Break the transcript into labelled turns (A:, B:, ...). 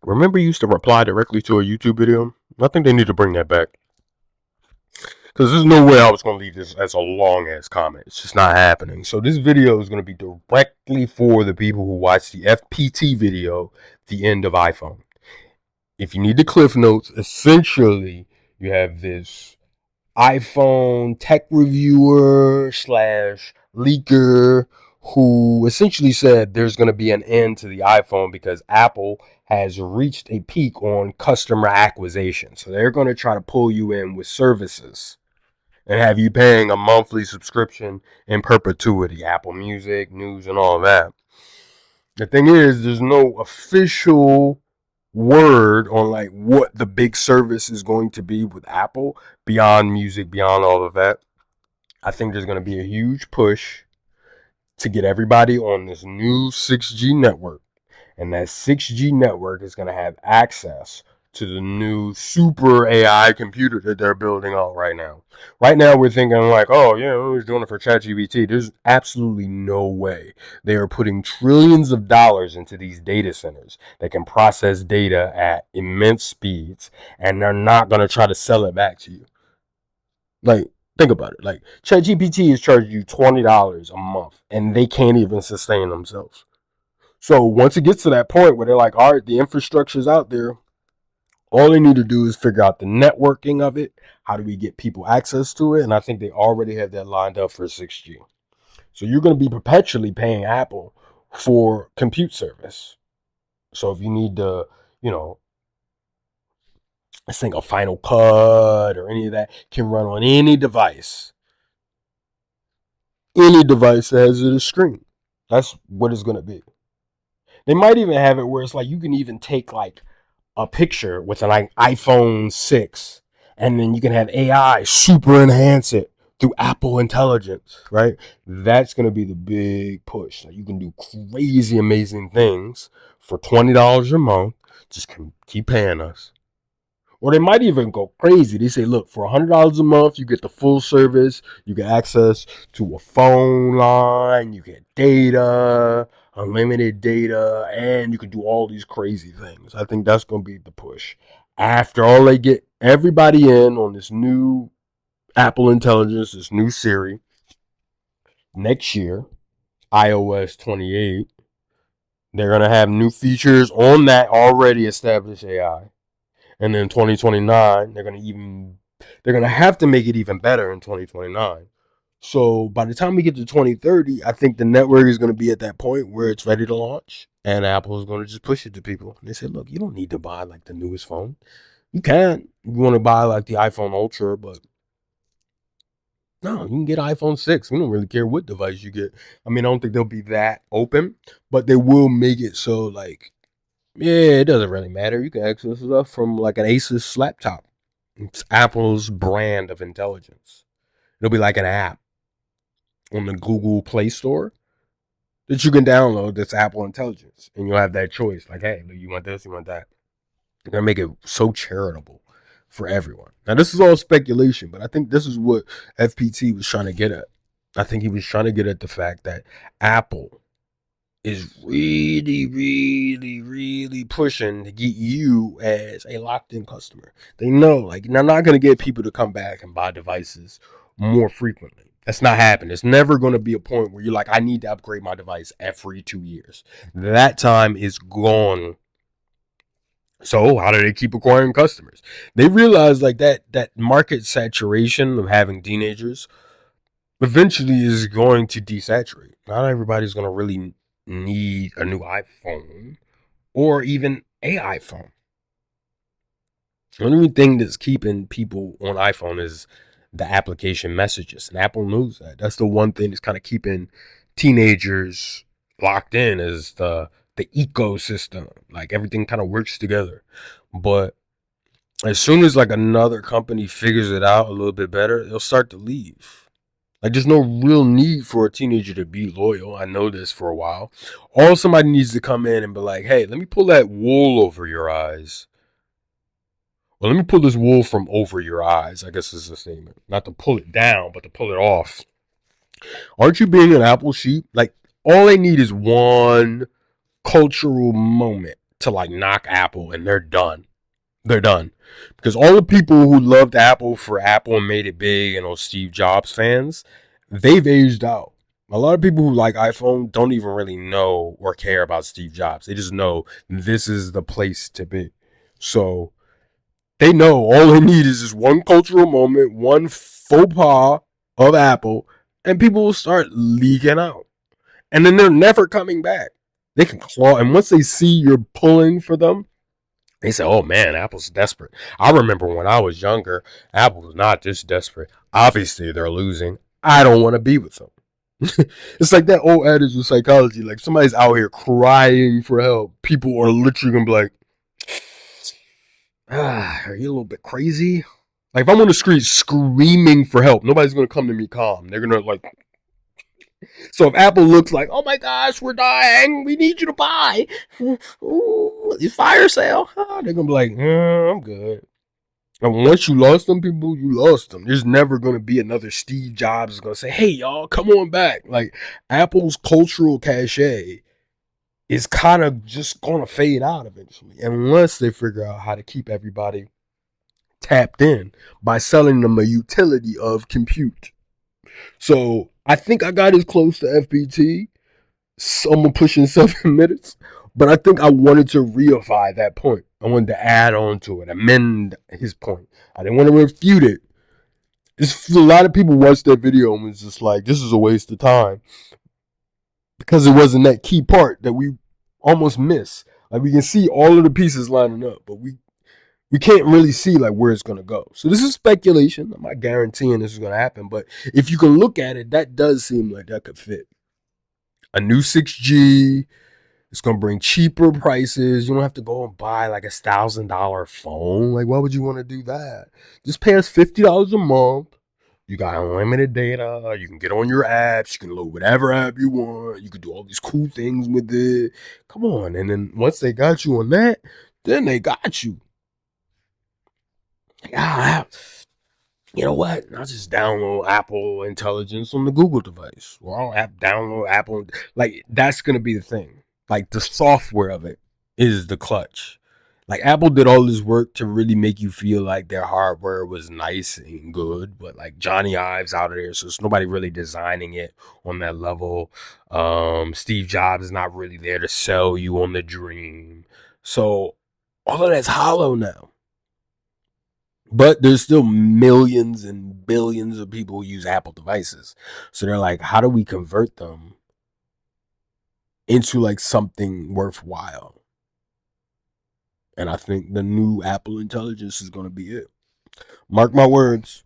A: Remember you used to reply directly to a YouTube video? I think they need to bring that back. Because there's no way I was going to leave this as a long ass comment. It's just not happening. So this video is going to be directly for the people who watched the FPT video, the end of iPhone. If you need the cliff notes, essentially you have this iPhone tech reviewer slash leaker who essentially said there's going to be an end to the iPhone because Apple has reached a peak on customer acquisition. So they're going to try to pull you in with services and have you paying a monthly subscription in perpetuity, Apple Music, news, and all that. The thing is, there's no official word on like what the big service is going to be with Apple beyond music, beyond all of that. I think there's going to be a huge push to get everybody on this new 6G network. And that 6G network is going to have access to the new super AI computer that they're building out right now. Right now, we're thinking like, oh, yeah, we're doing it for ChatGPT. There's absolutely no way. They are putting trillions of dollars into these data centers that can process data at immense speeds, and they're not going to try to sell it back to you. Like, think about it. Like, ChatGPT is charging you $20 a month, and they can't even sustain themselves. So once it gets to that point where they're like, all right, the infrastructure's out there, all they need to do is figure out the networking of it. How do we get people access to it? And I think they already have that lined up for 6G. So you're going to be perpetually paying Apple for compute service. So if you need to, you know, let's think a Final Cut or any of that can run on any device. Any device that has a screen. That's what it's going to be. They might even have it where it's like you can even take like a picture with an iPhone 6 and then you can have AI super enhance it through Apple Intelligence, right? That's going to be the big push. Like you can do crazy, amazing things for $20 a month. Just keep paying us. Or they might even go crazy. They say, look, for $100 a month, you get the full service. You get access to a phone line. You get data, unlimited data, and you can do all these crazy things. I think that's going to be the push. After all, they get everybody in on this new Apple Intelligence, this new Siri. Next year, iOS 28, they're going to have new features on that already established AI. And then 2029, they're gonna have to make it even better in 2029. So by the time we get to 2030, I think the network is gonna be at that point where it's ready to launch, and Apple is gonna just push it to people. They say, look, you don't need to buy like the newest phone. You can. You want to buy like the iPhone Ultra, but no, you can get iPhone 6. We don't really care what device you get. I mean, I don't think they'll be that open, but they will make it so like yeah, it doesn't really matter. You can access stuff from like an Asus laptop. It's Apple's brand of intelligence. It'll be like an app on the Google Play Store that you can download that's Apple Intelligence. And you'll have that choice. Like, hey, you want this, you want that. They're going to make it so charitable for everyone. Now, this is all speculation, but I think this is what FPT was trying to get at. I think he was trying to get at the fact that Apple is really, really, really pushing to get you as a locked in customer. They know, like, they're not going to get people to come back and buy devices more frequently. That's not happening. It's never going to be a point where you're like, I need to upgrade my device every 2 years. That time is gone. So how do they keep acquiring customers? They realize like that market saturation of having teenagers eventually is going to desaturate. Not everybody's going to really need a new iPhone or even a iPhone. The only thing that's keeping people on iPhone is the application messages, and Apple knows that. That's the one thing that's kind of keeping teenagers locked in is the ecosystem. Like everything kind of works together. But as soon as like another company figures it out a little bit better, they'll start to leave. Like there's no real need for a teenager to be loyal. I know this for a while. All somebody needs to come in and be like, hey, let me pull that wool over your eyes. Well, let me pull this wool from over your eyes, I guess is the statement. Not to pull it down, but to pull it off. Aren't you being an apple sheep? Like, all they need is one cultural moment to like knock Apple, and they're done. They're done. Because all the people who loved Apple for Apple and made it big and those Steve Jobs fans, they've aged out. A lot of people who like iPhone don't even really know or care about Steve Jobs. They just know this is the place to be. So they know all they need is just one cultural moment, one faux pas of Apple, and people will start leaking out. And then they're never coming back. They can claw, and once they see you're pulling for them, they say, "Oh man, Apple's desperate." I remember when I was younger, Apple was not just desperate. Obviously, they're losing. I don't want to be with them. It's like that old adage of psychology. Like somebody's out here crying for help. People are literally gonna be like, are you a little bit crazy? Like if I'm on the street screaming for help, nobody's gonna come to me calm. They're gonna like. So if Apple looks like, oh my gosh, we're dying, we need you to buy. Ooh, it's fire sale. They're gonna be like, I'm good. And once you lost them people, you lost them. There's never gonna be another Steve Jobs is gonna say, hey y'all, come on back. Like Apple's cultural cachet is kind of just gonna fade out eventually, unless they figure out how to keep everybody tapped in by selling them a utility of compute. So I think I got as close to FBT. Someone pushing 7 minutes, but I think I wanted to reify that point. I wanted to add on to it, amend his point. I didn't want to refute it. A lot of people watched that video and was just like, this is a waste of time. Because it wasn't that key part that we almost miss. Like we can see all of the pieces lining up, but we can't really see like where it's gonna go. So this is speculation. I'm not guaranteeing this is gonna happen, but if you can look at it, that does seem like that could fit. A new 6G. It's gonna bring cheaper prices. You don't have to go and buy like $1,000 phone. Like, why would you want to do that? Just pay us $50 a month. You got unlimited data. You can get on your apps. You can load whatever app you want. You can do all these cool things with it. Come on. And then once they got you on that, then they got you. Ah, you know what? I'll just download Apple Intelligence on the Google device. Or I'll download Apple. Like, that's going to be the thing. Like, the software of it is the clutch. Like, Apple did all this work to really make you feel like their hardware was nice and good. But, like, Johnny Ives out of there. So, it's nobody really designing it on that level. Steve Jobs is not really there to sell you on the dream. So, all of that's hollow now. But there's still millions and billions of people who use Apple devices. So they're like, how do we convert them into like something worthwhile? And I think the new Apple Intelligence is going to be it. Mark my words.